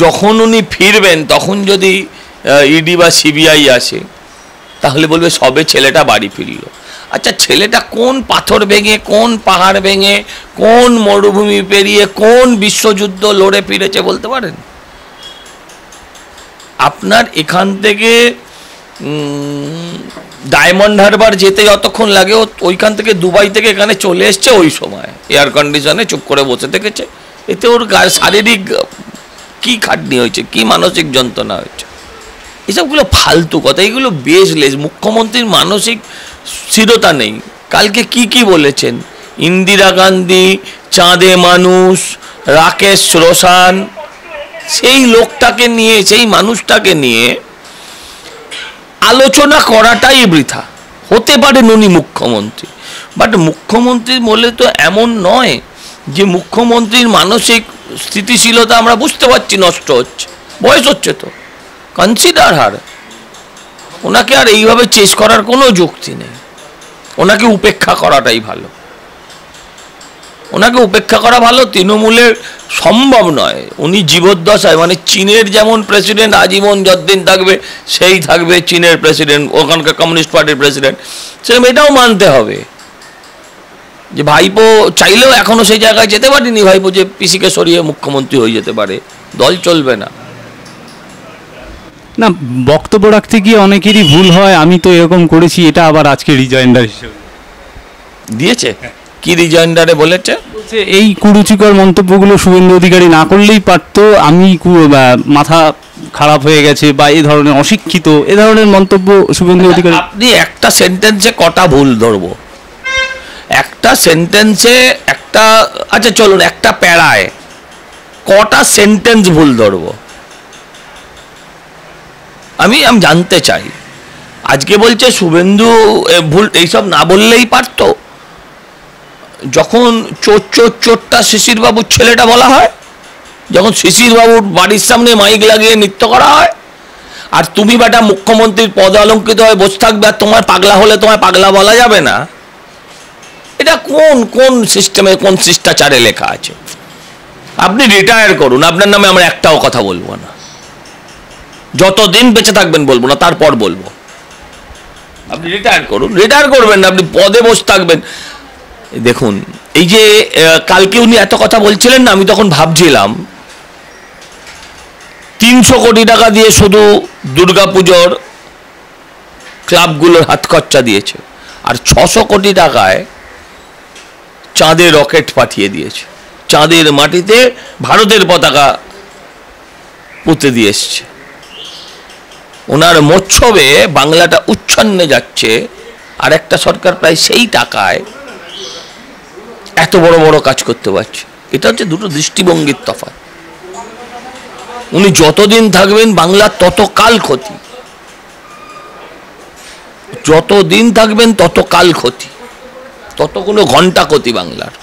যখন উনি ফিরবেন তখন যদি ইডি বা সিবিআই আসে তাহলে বলবে সবে ছেলেটা বাড়ি ফিরল। আচ্ছা, ছেলেটা কোন পাথর ভেঙে, কোন পাহাড় ভেঙে, কোন মরুভূমি পেরিয়ে, কোন বিশ্বযুদ্ধ লড়ে ফিরেছে বলতে পারেন? আপনার এখান থেকে ডায়মন্ড হারবার যেতে যতক্ষণ লাগে ওইখান থেকে দুবাই থেকে এখানে চলে এসছে ওই সময় এয়ার কন্ডিশনে চুপ করে বসে থেকেছে। এতে ওর শারীরিক কি খাটনি হয়েছে, কি মানসিক যন্ত্রণা হয়েছে? এসবগুলো ফালতু কথা, এগুলো বেসলেস। মুখ্যমন্ত্রীর মানসিক স্থিরতা নেই। কালকে কি কি বলেছেন? ইন্দিরা গান্ধী, চাঁদে মানুষ, রাকেশ রোশন, সেই লোকটাকে নিয়ে, সেই মানুষটাকে নিয়ে আলোচনা করাটাই বৃথা। হতে পারেন উনি মুখ্যমন্ত্রী, বাট মুখ্যমন্ত্রী বলে তো এমন নয় যে মুখ্যমন্ত্রীর মানসিক স্থিতিশীলতা আমরা বুঝতে পারছি নষ্ট হচ্ছে। বয়স হচ্ছে তো, কনসিডার হার। ওনাকে আর এইভাবে চেস করার কোনো যুক্তি নেই। ওনাকে উপেক্ষা করাটাই ভালো, ওনাকে উপেক্ষা করা ভালো। তৃণমূলের সম্ভব নয়, উনি জীবদ্দশায়, মানে চীনের যেমন প্রেসিডেন্ট আজীবন যতদিন থাকবে সেই থাকবে চীনের প্রেসিডেন্ট, ওখানকার কমিউনিস্ট পার্টির প্রেসিডেন্ট। সেরকম এটাও মানতে হবে যে ভাইপো চাইলেও এখনো সেই জায়গায় যেতে পারেনি। ভাইপো যে পিসিকে সরিয়ে মুখ্যমন্ত্রী হয়ে যেতে পারে, দল চলবে না। না, বক্তব্য রাখতে গিয়ে অনেকেরই ভুল হয়। আমি তো এরকম করেছি, এটা আবার আজকে রিজয়েন্ডার হিসেবে দিয়েছে। কি রিজয়েন্ডারে বলেছে? বলছে এই কুরুচিকর মন্তব্যগুলো শুভেন্দু অধিকারী না করলেই পারতো, আমি মাথা খারাপ হয়ে গেছে বা এই ধরনের অশিক্ষিত, এ ধরনের মন্তব্য শুভেন্দু অধিকারী। আপনি একটা সেন্টেন্সে কটা ভুল ধরবো? একটা সেন্টেন্সে একটা, আচ্ছা চলুন একটা প্যারায় কটা সেন্টেন্স ভুল ধরবো আমি জানতে চাই। আজকে বলছে শুভেন্দু ভুল, এইসব না বললেই পারতো। যখন চোর চোর চোরটা শিশির বাবুর ছেলেটা বলা হয়, যখন শিশির বাবুর বাড়ির সামনে মাইক লাগিয়ে নৃত্য করা হয়, আর তুমি বেটা মুখ্যমন্ত্রীর পদে অলঙ্কৃত হয়ে বসে থাকবে, আর তোমার পাগলা হলে তোমায় পাগলা বলা যাবে না? এটা কোন কোন সিস্টেমে, কোন শিষ্টাচারে লেখা আছে? আপনি রিটায়ার করুন, আপনার নামে আমরা একটাও কথা বলবো না। যতদিন বেঁচে থাকবেন বলবো না, তারপর বলবো। আপনি রিটায়ার করুন। রিটায়ার করবেন না, আপনি পদে বসে থাকবেন। দেখুন, এই যে কালকে উনি এত কথা বলছিলেন না, আমি তখন ভাবছিলাম 300 কোটি টাকা দিয়ে শুধু দুর্গাপুজোর ক্লাবগুলোর হাত খরচা দিয়েছে, আর 600 কোটি টাকায় চাঁদে রকেট পাঠিয়ে দিয়েছে। চাঁদের মাটিতে ভারতের পতাকা পুঁতে দিয়ে এসছে। ওনার মোচ্ছবে বাংলাটা উচ্ছন্নে যাচ্ছে, আর একটা সরকার প্রায় সেই টাকায় এত বড় বড় কাজ করতে পারছে। এটা হচ্ছে দুটো দৃষ্টিভঙ্গির তফাৎ। উনি যতদিন থাকবেন বাংলার তত কাল ক্ষতি, যতদিন থাকবেন তত কাল ক্ষতি, তত কোনো ঘন্টা ক্ষতি বাংলার।